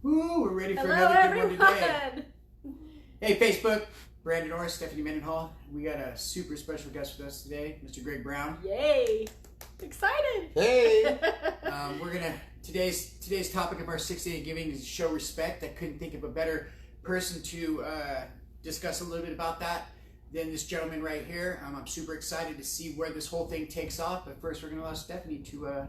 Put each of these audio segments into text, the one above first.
Woo, we're ready for Hello, another good one today. everyone. Hey, Facebook, Brandon Orr, Stephanie Mendenhall. We got a super special guest with us today, Mr. Greg Brown. Yay! Excited. Hey. Today's topic of our 6 Day of Giving is show respect. I couldn't think of a better person to discuss a little bit about that than this gentleman right here. I'm super excited to see where this whole thing takes off. But first, we're going to allow Stephanie to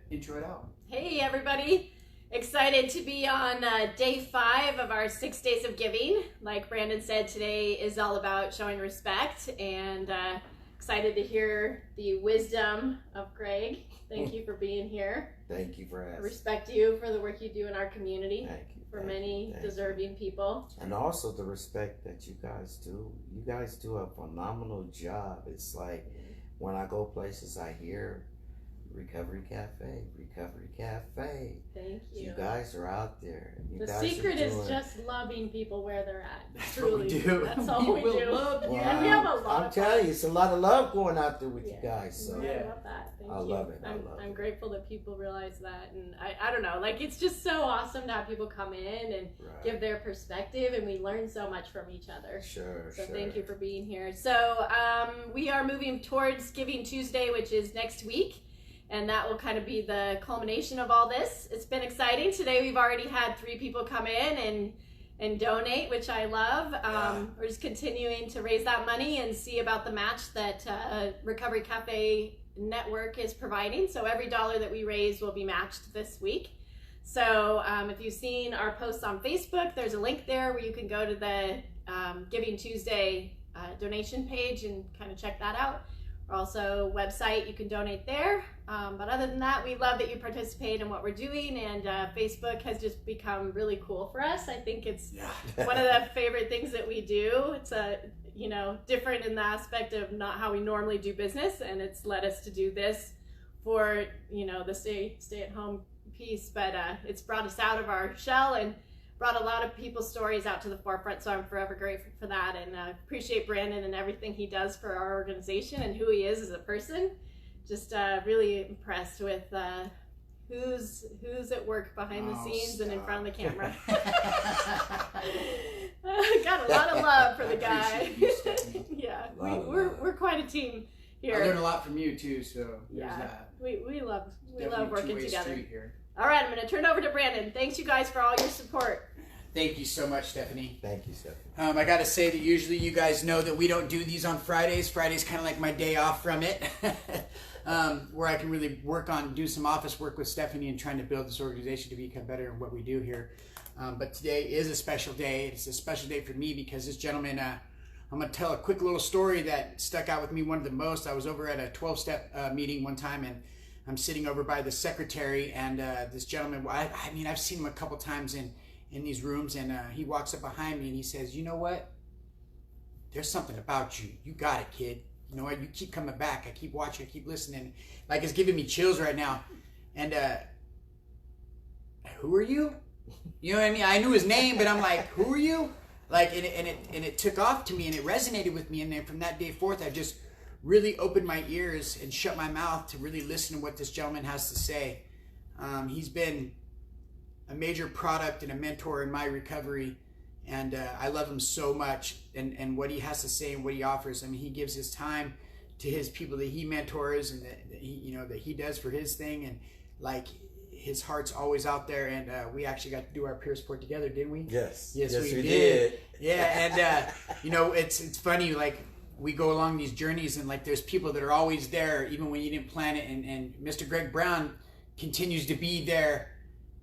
intro it out. Hey, everybody. Excited to be on day 5 of our 6 Days of Giving. Like Brandon said, today is all about showing respect, and excited to hear the wisdom of Greg. Thank you for being here. Thank you for asking. I respect you for the work you do in our community. Thank you. For many deserving people. And also the respect that you guys do. You guys do a phenomenal job. It's like when I go places, I hear Recovery Cafe. Thank you. You guys are out there. The secret is just loving people where they're at. That's Truly. what we do. That's all we do. Love Well, And we have a lot I'm of telling fun. you, it's a lot of love going out there with you guys. So I love that. Thank I you. love it. I love I'm it. grateful that people realize that, and I don't know, like it's just so awesome to have people come in and give their perspective, and we learn so much from each other. Sure. So thank you for being here. So we are moving towards Giving Tuesday, which is next week. And that will kind of be the culmination of all this. It's been exciting. Today we've already had 3 people come in and donate, which I love. We're just continuing to raise that money and see about the match that Recovery Cafe Network is providing. So every dollar that we raise will be matched this week. So if you've seen our posts on Facebook, there's a link there where you can go to the Giving Tuesday donation page and kind of check that out. Also, website, you can donate there. But other than that, we love that you participate in what we're doing, and Facebook has just become really cool for us. I think it's one of the favorite things that we do. It's different in the aspect of not how we normally do business, and it's led us to do this for the stay at home piece. But it's brought us out of our shell and brought a lot of people's stories out to the forefront, so I'm forever grateful for that, and appreciate Brandon and everything he does for our organization and who he is as a person. Just really impressed with who's at work behind the scenes and in front of the camera. Got a lot of love for the guy. Yeah, we're quite a team here. I learned a lot from you too, so there's that. We love Definitely working two-way together. street here. All right, I'm going to turn it over to Brandon. Thanks you guys for all your support. Thank you so much, Stephanie. Thank you, Stephanie. I got to say that usually you guys know that we don't do these on Fridays. Friday's kind of like my day off from it, where I can really do some office work with Stephanie and trying to build this organization to become better at what we do here. But today is a special day. It's a special day for me because this gentleman, I'm going to tell a quick little story that stuck out with me one of the most. I was over at a 12-step meeting one time, and I'm sitting over by the secretary, and this gentleman, I've seen him a couple times in these rooms, and he walks up behind me and he says, "You know what? There's something about you. You got it, kid. You know what? You keep coming back. I keep watching. I keep listening. Like it's giving me chills right now." And who are you? You know what I mean? I knew his name, but I'm like, who are you? Like, and it took off to me, and it resonated with me. And then from that day forth, I just really opened my ears and shut my mouth to really listen to what this gentleman has to say. He's been a major product and a mentor in my recovery, and I love him so much, and what he has to say and what he offers. I mean, he gives his time to his people that he mentors, and that he does for his thing, and like his heart's always out there. And we actually got to do our peer support together, didn't we? Yes we did. Yeah. And it's funny, like we go along these journeys, and like there's people that are always there even when you didn't plan it, and Mr. Greg Brown continues to be there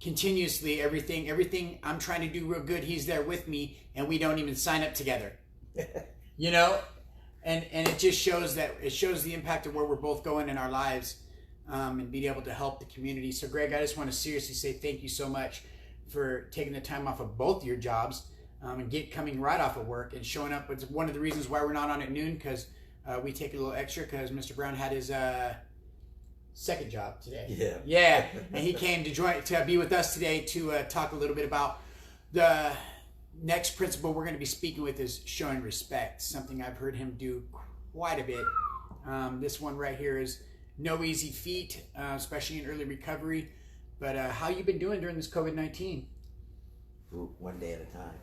continuously. Everything I'm trying to do real good, he's there with me, and we don't even sign up together. And it just shows the impact of where we're both going in our lives, and being able to help the community. So Greg, I just want to seriously say thank you so much for taking the time off of both your jobs, and coming right off of work and showing up. It's one of the reasons why we're not on at noon, because we take a little extra because Mr. Brown had his second job today. Yeah. And he came to be with us today to talk a little bit about the next principle we're going to be speaking with is showing respect, something I've heard him do quite a bit. This one right here is no easy feat, especially in early recovery. But how you been doing during this COVID-19? one day at a time.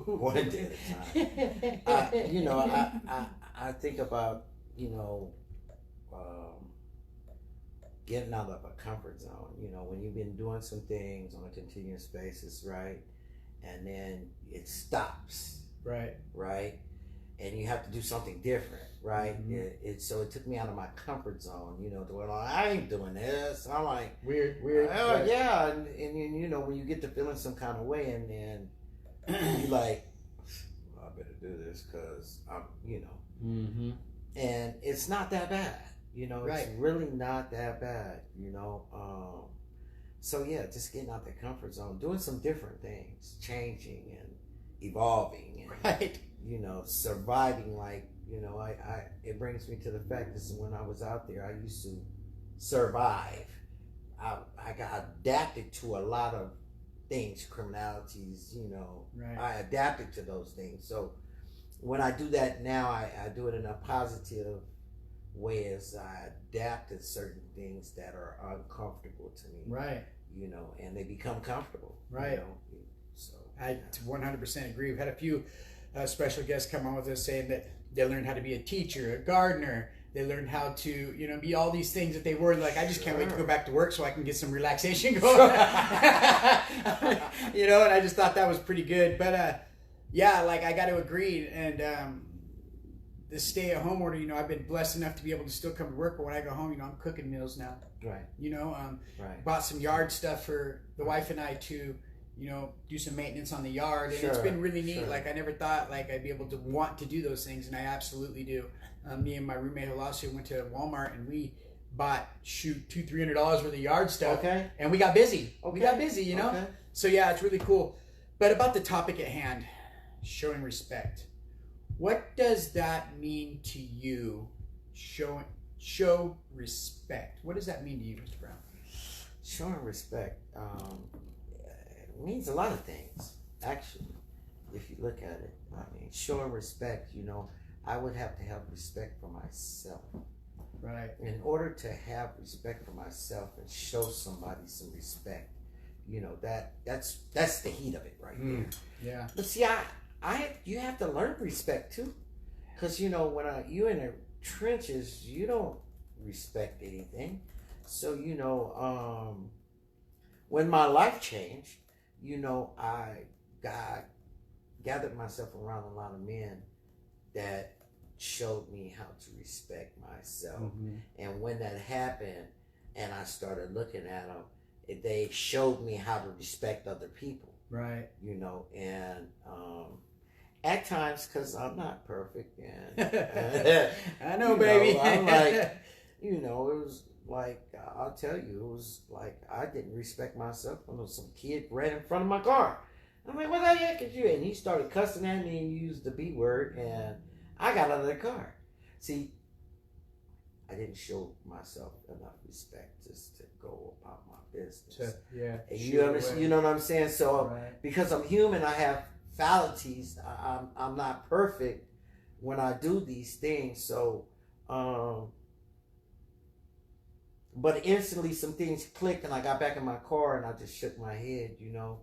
One day at a time. You know, I think about, you know, getting out of a comfort zone. You know, when you've been doing some things on a continuous basis, right? And then it stops. Right. Right? And you have to do something different, right? Mm-hmm. So it took me out of my comfort zone, you know, to where I ain't doing this. I'm like, weird. Oh, right. yeah. And you know, when you get to feeling some kind of way and then you like, well, I better do this because I'm, you know. Mm-hmm. And it's not that bad, you know. Right. It's really not that bad, you know. So yeah, just getting out the comfort zone, doing some different things, changing and evolving, and right. you know, surviving. Like, you know, I it brings me to the fact that when I was out there, I used to survive. I got adapted to a lot of things, criminalities, you know. Right. I adapted to those things. So when I do that now, I do it in a positive way, as I adapt to certain things that are uncomfortable to me. Right. You know, and they become comfortable. Right. You know? So I 100% agree. We've had a few special guests come on with us saying that they learned how to be a teacher, a gardener. They learned how to, you know, be all these things that they were. Like, I just can't wait to go back to work so I can get some relaxation going. You know, and I just thought that was pretty good. But yeah, like, I got to agree. And the stay-at-home order, you know, I've been blessed enough to be able to still come to work. But when I go home, you know, I'm cooking meals now. right. You know, Right. bought some yard stuff for the wife and I to, you know, do some maintenance on the yard, and it's Sure, been really neat. sure. Like, I never thought like I'd be able to want to do those things, and I absolutely do. Me and my roommate Holasio went to Walmart and we bought $200-$300 worth of yard stuff. Okay. And we got busy. Okay. We got busy, you know. Okay. So yeah, it's really cool. But about the topic at hand, showing respect. What does that mean to you? Show respect. What does that mean to you, Mr. Brown? Showing respect means a lot of things, actually, if you look at it. I mean, showing respect, you know, I would have to have respect for myself. Right. In order to have respect for myself and show somebody some respect, you know, that's the heat of it right there. Yeah. But see, you have to learn respect too, because you know, when you in the trenches, you don't respect anything. So you know, when my life changed, you know, I gathered myself around a lot of men that showed me how to respect myself. Mm-hmm. And when that happened, and I started looking at them, they showed me how to respect other people. Right. You know, and at times, because I'm not perfect, and I know, baby. I'm like, you know, it was like, I'll tell you, it was like I didn't respect myself when some kid ran in front of my car. I'm like, what the heck is you? And he started cussing at me and used the B word, and I got out of the car. See, I didn't show myself enough respect just to go about my business. Yeah. And you know what I'm saying? So right. Because I'm human, I have fallacies. I'm not perfect when I do these things. So, but instantly some things clicked, and I got back in my car and I just shook my head. You know.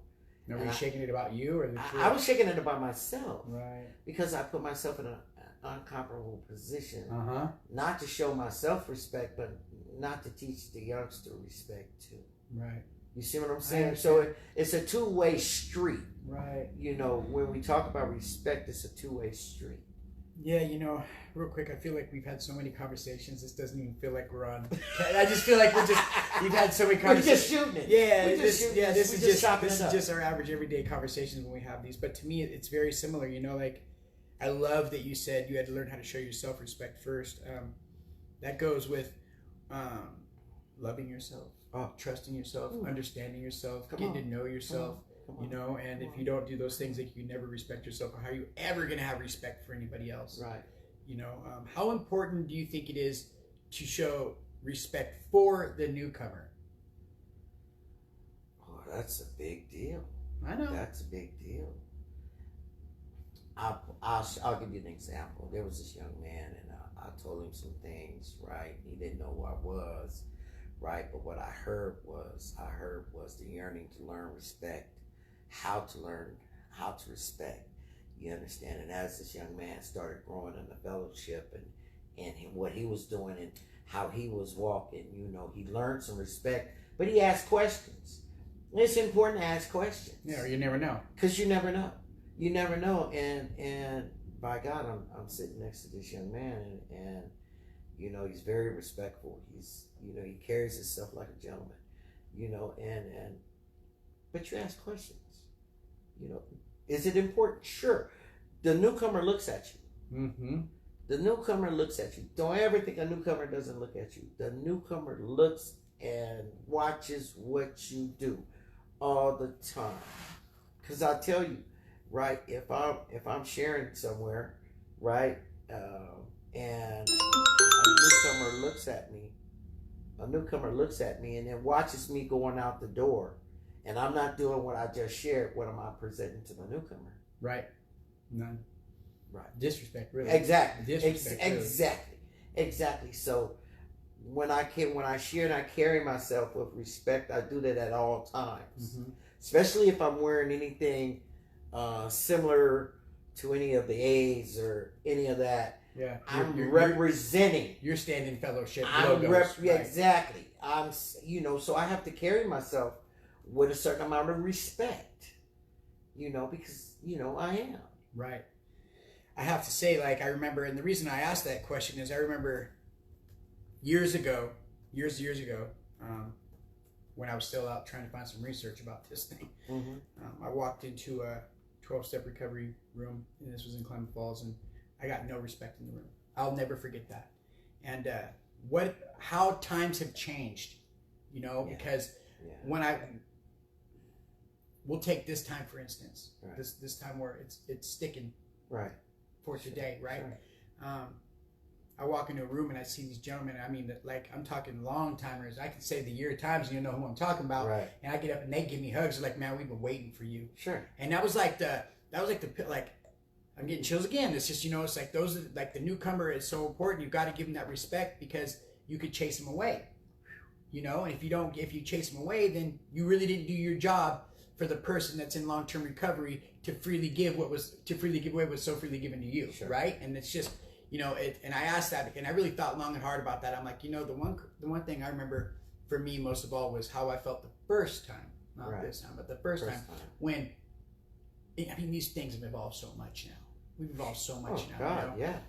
Now, were you shaking it about you or the truth? I was shaking it about myself. Right. Because I put myself in an uncomfortable position. Uh-huh. Not to show myself respect, but not to teach the youngster respect too. Right. You see what I'm saying? So it's a two-way street. Right. You know, when we talk about respect, it's a two-way street. Yeah, you know, real quick, I feel like we've had so many conversations. This doesn't even feel like we're on. I just feel like we've had so many conversations. We're just shooting it. Yeah, This is just our average everyday conversations when we have these. But to me, it's very similar. You know, like, I love that you said you had to learn how to show yourself respect first. That goes with loving yourself, trusting yourself, understanding yourself, getting to know yourself. You know, and if you don't do those things, like, you never respect yourself, how are you ever going to have respect for anybody else? Right. You know, how important do you think it is to show respect for the newcomer? Oh, that's a big deal. I know. That's a big deal. I'll give you an example. There was this young man, and I told him some things, right? He didn't know who I was, right? But what I heard was the yearning to learn respect how to learn, how to respect. You understand? And as this young man started growing in the fellowship and what he was doing and how he was walking, he learned some respect, but he asked questions. It's important to ask questions. Yeah, or you never know. Because you never know. You never know. And by God, I'm sitting next to this young man and he's very respectful. He's, he carries himself like a gentleman, but you ask questions, is it important? Sure. The newcomer looks at you. Mm-hmm. The newcomer looks at you. Don't ever think a newcomer doesn't look at you. The newcomer looks and watches what you do all the time. Because I tell you, right, if I'm sharing somewhere, right, and a newcomer looks at me and then watches me going out the door, and I'm not doing what I just shared, what am I presenting to the newcomer? Right. None. Right. Disrespect, really. Exactly. Disrespect, really. Exactly. So when I share and I carry myself with respect, I do that at all times. Mm-hmm. Especially if I'm wearing anything similar to any of the A's or any of that. Yeah, I'm representing. You're standing fellowship logos. Yeah, right? exactly. I'm, so I have to carry myself with a certain amount of respect, because, I am. Right. I have to say, I remember, and the reason I asked that question is I remember years ago, when I was still out trying to find some research about this thing, I walked into a 12-step recovery room, and this was in Klamath Falls, and I got no respect in the room. I'll never forget that. And how times have changed, because when we'll take this time for instance, right. this time where it's sticking, right, for today, right? Right. I walk into a room and I see these gentlemen. I mean, I'm talking long timers. I can say the year of times, and you know who I'm talking about. Right. And I get up and they give me hugs. They're like, "Man, we've been waiting for you." Sure. And that was I'm getting chills again. It's just, it's like those are like the newcomer is so important. You've got to give them that respect because you could chase them away. And if you chase them away, then you really didn't do your job for the person that's in long-term recovery to freely give away what was so freely given to you, sure. Right? And it's just, and I asked that, and I really thought long and hard about that. I'm like, the one thing I remember for me most of all was how I felt the first time, not right. This time, but the first time when, these things have evolved so much now. We've evolved so much now. God, yeah.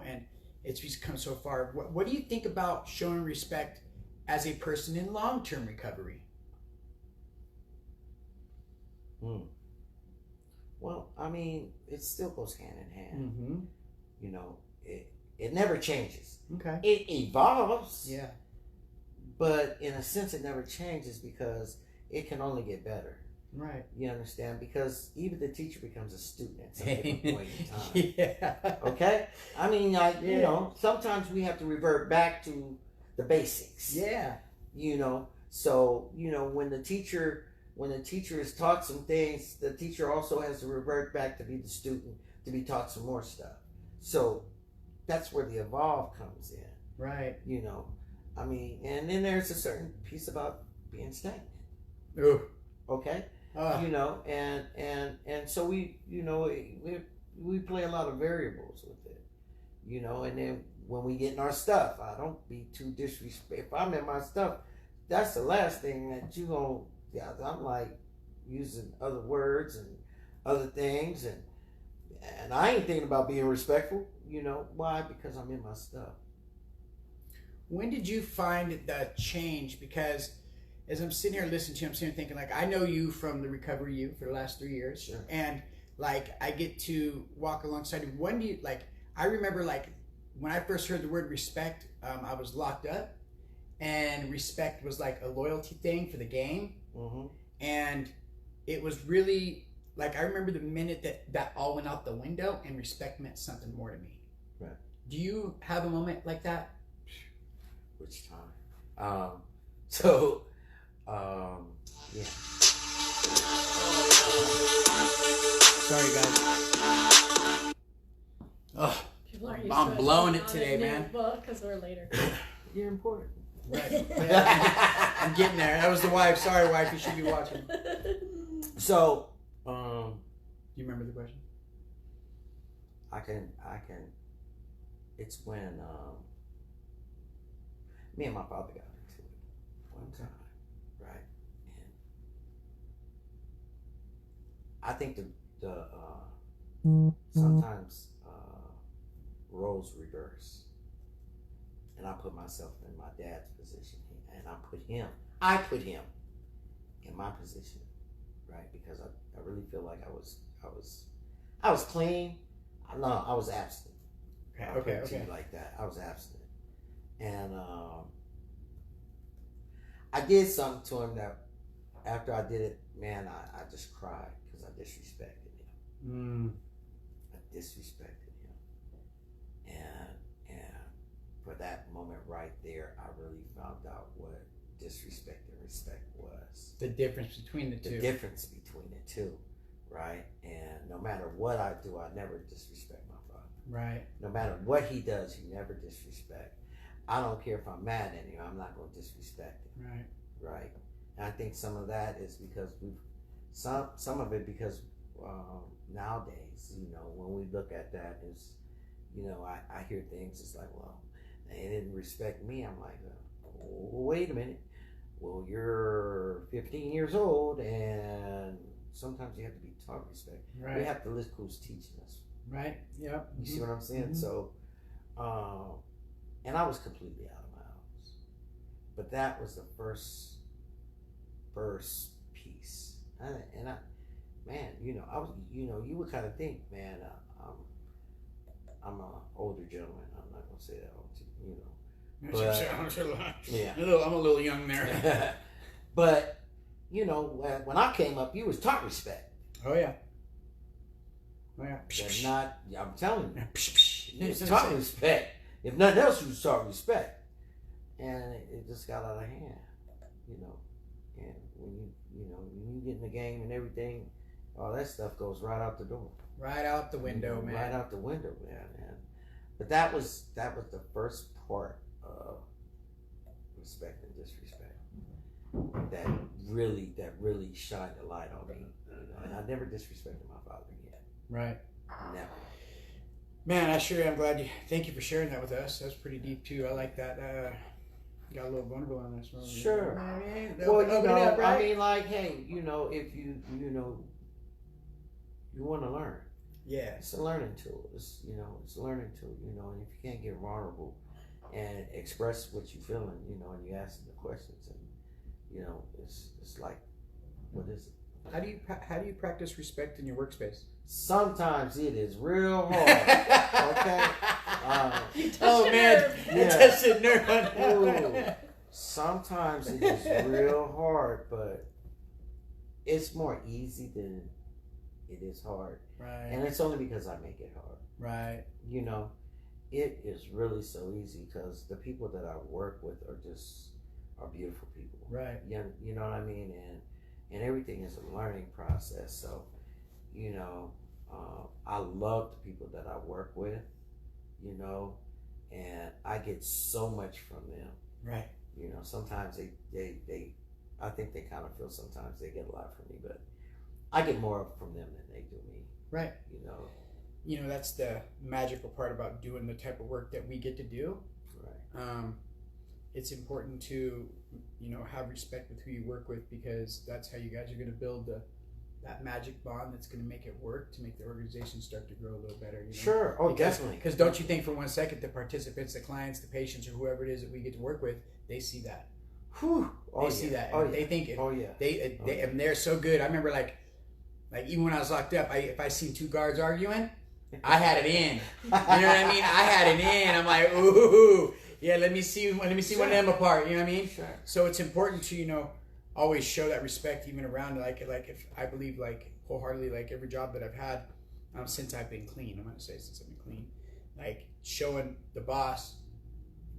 And it's become so far. What do you think about showing respect as a person in long-term recovery? Well, it still goes hand in hand. Mm-hmm. It never changes. Okay. It evolves. Yeah. But in a sense, it never changes because it can only get better. Right. You understand? Because even the teacher becomes a student at some different point in time. Yeah. Okay? Sometimes we have to revert back to the basics. Yeah. So, when the teacher is taught some things, the teacher also has to revert back to be the student, to be taught some more stuff. So that's where the evolve comes in. Right. And then there's a certain piece about being stagnant. Ooh. Okay? And so we play a lot of variables with it. And then when we get in our stuff, I don't be too disrespectful. If I'm in my stuff, that's the last thing that I'm like using other words and other things, and I ain't thinking about being respectful. Why? Because I'm in my stuff. When did you find the change? Because as I'm sitting here listening to you, I'm sitting here thinking, I know you from the recovery you for the last 3 years. Sure. And I get to walk alongside you. When do you, I remember when I first heard the word respect, I was locked up, and respect was like a loyalty thing for the game. Mm-hmm. And it was really I remember the minute that all went out the window and respect meant something more to me. Right. Do you have a moment like that? Which time? Yeah. Sorry, guys. Oh, I'm blowing it today, man. Well, because we're later. You're important. Right. I'm getting there. That was the wife. Sorry, wife. You should be watching. So, Do you remember the question? I can. It's when me and my father got into it one time, right? And I think the sometimes roles reverse, and I put myself in my dad's position, and I put him in my position, right? Because I really feel like I was clean. No, I was abstinent. Okay. Like that. I was abstinent. And I did something to him that after I did it, man, I just cried because I disrespected him. I disrespected him. And for that moment right there, I really found out what disrespect and respect was. The difference between the two. The difference between the two, right? And no matter what I do, I never disrespect my father. Right. No matter what he does, you never disrespect. I don't care if I'm mad at him, I'm not going to disrespect him. Right. Right. And I think some of that is because some of it because nowadays, when we look at that is, I hear things, it's like, well, they didn't respect me. I'm like, wait a minute. Well, you're 15 years old, and sometimes you have to be taught respect. Right. We have to listen who's teaching us. Right. Yep. You see what I'm saying? So, and I was completely out of my house. But that was the first piece. And I, man, I was, you would kind of think, man, I'm an older gentleman. I'm not gonna say that, But, yeah, I'm a little young there. But when I came up, you was taught respect. Oh yeah. I'm telling you, you was taught respect. If nothing else, you was taught respect, and it just got out of hand, And when you get in the game and everything, all that stuff goes right out the door. Right out the window, man. Right out the window, man. But that was the first part of respect and disrespect that really shined a light on me. And I never disrespected my father yet. Right. Never. Man, I sure am glad thank you for sharing that with us. That's pretty deep too. I like that. Got a little vulnerable on this one. Sure. Well, I mean, like, hey, if you want to learn. Yeah. It's a learning tool. It's a learning tool. And if you can't get vulnerable and express what you're feeling, and you ask the questions, and it's like, what is it? How do you practice respect in your workspace? Sometimes it is real hard. Okay. Oh man, you touched a nerve. Sometimes it is real hard, but it's more easy than it is hard. Right. And it's only because I make it hard. Right. It is really so easy because the people that I work with are beautiful people. Right. You know what I mean? And everything is a learning process. So, I love the people that I work with, and I get so much from them. Right. Sometimes they I think they kind of feel sometimes they get a lot from me, but I get more from them than they do me. Right. That's the magical part about doing the type of work that we get to do. Right. It's important to, have respect with who you work with, because that's how you guys are going to build that magic bond that's going to make it work, to make the organization start to grow a little better. Sure. Oh, definitely. Because don't you think for 1 second the participants, the clients, the patients, or whoever it is that we get to work with, they see that. Whew. They see that. Oh, they think it. Oh yeah. And they're so good. I remember like even when I was locked up, if I seen two guards arguing, I had it in. You know what I mean? I had it in. I'm like, ooh, yeah. Let me see one of them apart. You know what I mean? Sure. So it's important to always show that respect, even around like if I believe wholeheartedly, every job that I've had since I've been clean. I'm gonna say since I've been clean, showing the boss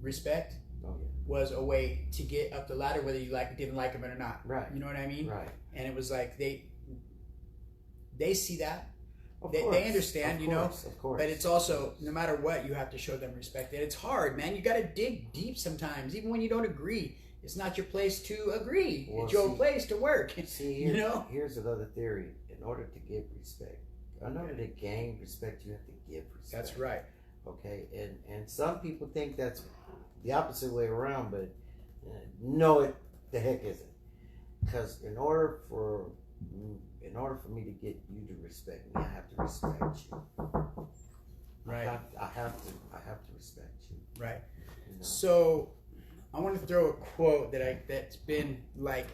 respect. Oh, yeah. Was a way to get up the ladder, whether you didn't like him or not. Right. You know what I mean? Right. And it was like they see that. Of course. They understand, of course. But it's also, no matter what, you have to show them respect. And it's hard, man. You got to dig deep sometimes, even when you don't agree. It's not your place to agree. It's your place to work. See, here's another theory, and in order to give respect, in order to gain respect, you have to give respect. That's right. Okay, and some people think that's the opposite way around, but no, it the heck isn't. Because in order for me to get you to respect me, I have to respect you. Right. I have to respect you. Right. You know? So I want to throw a quote that's been like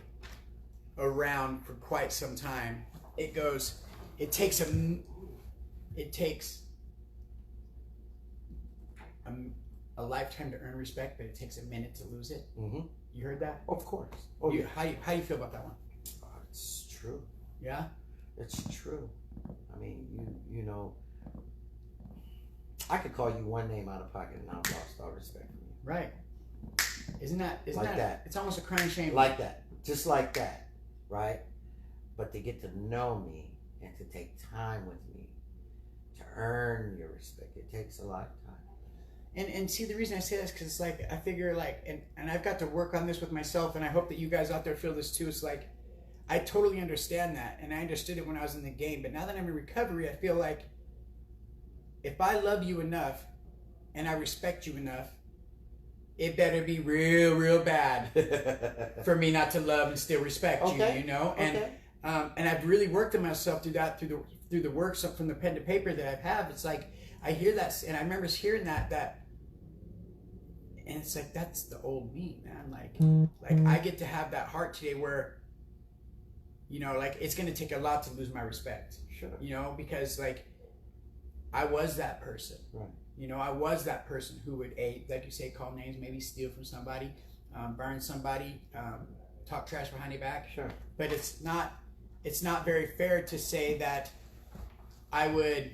around for quite some time. It goes, it takes a lifetime to earn respect, but it takes a minute to lose it. Mm-hmm. You heard that? Of course. Oh, yeah. How do you feel about that one? It's true. Yeah? It's true. I mean, you know, I could call you one name out of pocket and I've lost all respect from you. Right. Isn't that Like that. It's almost a crying shame. Like that. Just like that. Right? But to get to know me and to take time with me to earn your respect, it takes a lifetime. And see, the reason I say this because it's like I figure like and I've got to work on this with myself, and I hope that you guys out there feel this too. It's like I totally understand that, and I understood it when I was in the game, but now that I'm in recovery, I feel like if I love you enough and I respect you enough, it better be real bad for me not to love and still respect you. You know, and I've really worked on myself through that through the work from the pen to paper that I've had. It's like I hear that, and I remember hearing that. And it's like, that's the old me, man. Like I get to have that heart today where, you know, like it's going to take a lot to lose my respect. Sure. You know, because like I was that person. Right. You know, I was that person who would, like you say, call names, maybe steal from somebody, burn somebody, talk trash behind your back. Sure. But it's not very fair to say that I would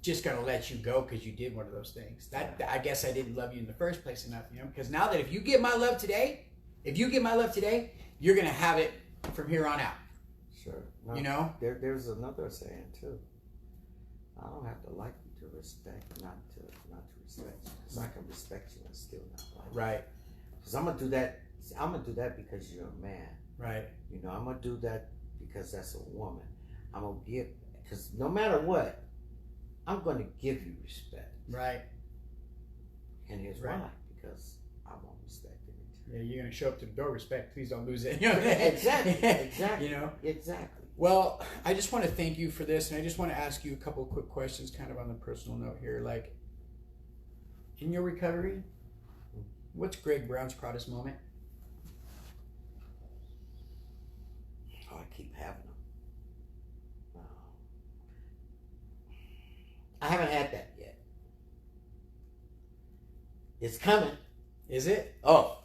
just gonna let you go because you did one of those things. That I guess I didn't love you in the first place enough, you know. Because now that if you get my love today, you're gonna have it from here on out. Sure. No, you know. There's another saying too. I don't have to like you to respect, not to respect you. Because I can respect you and still not like you. Right. Because I'm gonna do that. I'm gonna do that because you're a man. Right. You know, I'm gonna do that because that's a woman. I'm gonna give, because no matter what, I'm going to give you respect. Right. And here's why. Because I want respect in return. Yeah, you're going to show up to the door, respect. Please don't lose it. You know? Exactly. You know? Exactly. Well, I just want to thank you for this. And I just want to ask you a couple of quick questions kind of on the personal note here. Like, in your recovery, what's Greg Brown's proudest moment? Oh, I keep having them. I haven't had that yet. It's coming. Is it? Oh,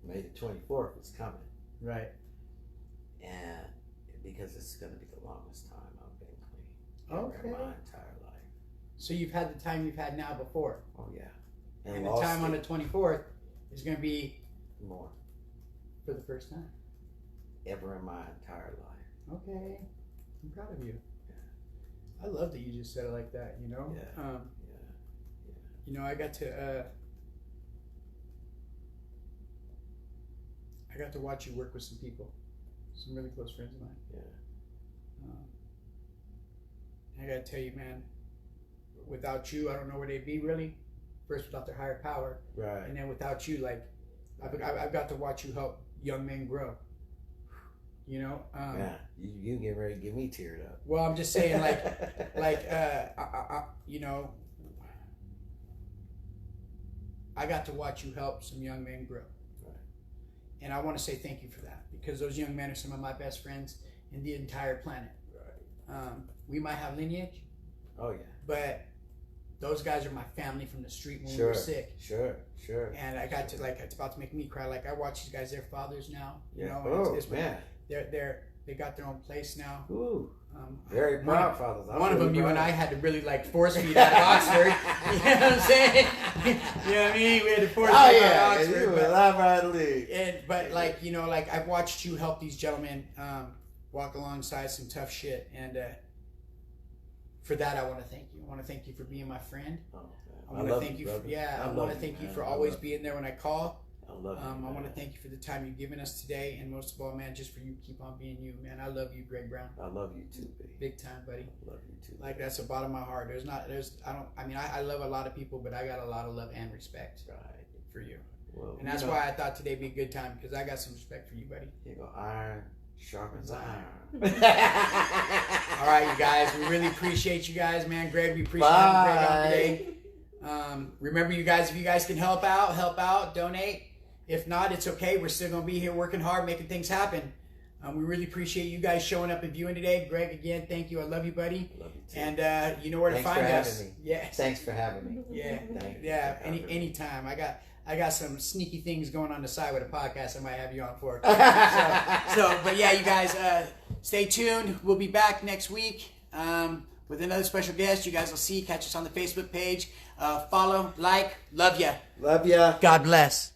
May the 24th is coming. Right. And because it's going to be the longest time I've been clean. Okay. In my entire life. So you've had the time you've had now before. Oh, yeah. And the time on the 24th is going to be more. For the first time. Ever in my entire life. Okay. I'm proud of you. I love that you just said it like that, you know? Yeah. You know, I got to watch you work with some people, some really close friends of mine. Yeah. I got to tell you, man, without you, I don't know where they'd be really. First, without their higher power. Right. And then without you, like, I've got to watch you help young men grow. You know, yeah, you get ready to get me teared up. Well, I'm just saying, you know, I got to watch you help some young men grow, right. And I want to say thank you for that because those young men are some of my best friends in the entire planet. Right. We might have lineage, oh yeah, but those guys are my family from the street when we sure. were sick. Sure. And I got to it's about to make me cry. Like I watch these guys, they're fathers now. You know, oh it's man. They got their own place now. Ooh, very proud fathers. One of them, you and I had to really like force feed out of Oxford. You know what I'm saying? You know what I mean? We had to force feed out of Oxford. You were live out of the league. But like, you know, like I've watched you help these gentlemen walk alongside some tough shit, and for that I want to thank you. I want to thank you for being my friend. Oh, I want to thank you. I want to thank you for always being there when I call. I love you. I want to thank you for the time you've given us today, and most of all, man, just for you keep on being you, man. I love you, Greg Brown. I love you too, baby. Big time, buddy. I love you too. Like that's the bottom of my heart. I love a lot of people, but I got a lot of love and respect for you. Well, and that's why I thought today'd be a good time, because I got some respect for you, buddy. You go, iron sharpens iron. All right, you guys. We really appreciate you guys, man. Greg, we appreciate having Greg on today. Remember, you guys, if you guys can help out, donate. If not, it's okay. We're still going to be here working hard, making things happen. We really appreciate you guys showing up and viewing today. Greg, again, thank you. I love you, buddy. Love you too. And you know where to find us. Me. Yeah. Thanks for having me. Yeah. Thank you. Yeah. Anytime. I got some sneaky things going on the side with a podcast I might have you on for. But yeah, you guys, stay tuned. We'll be back next week with another special guest. You guys will see. Catch us on the Facebook page. Follow, like, love ya. Love ya. God bless.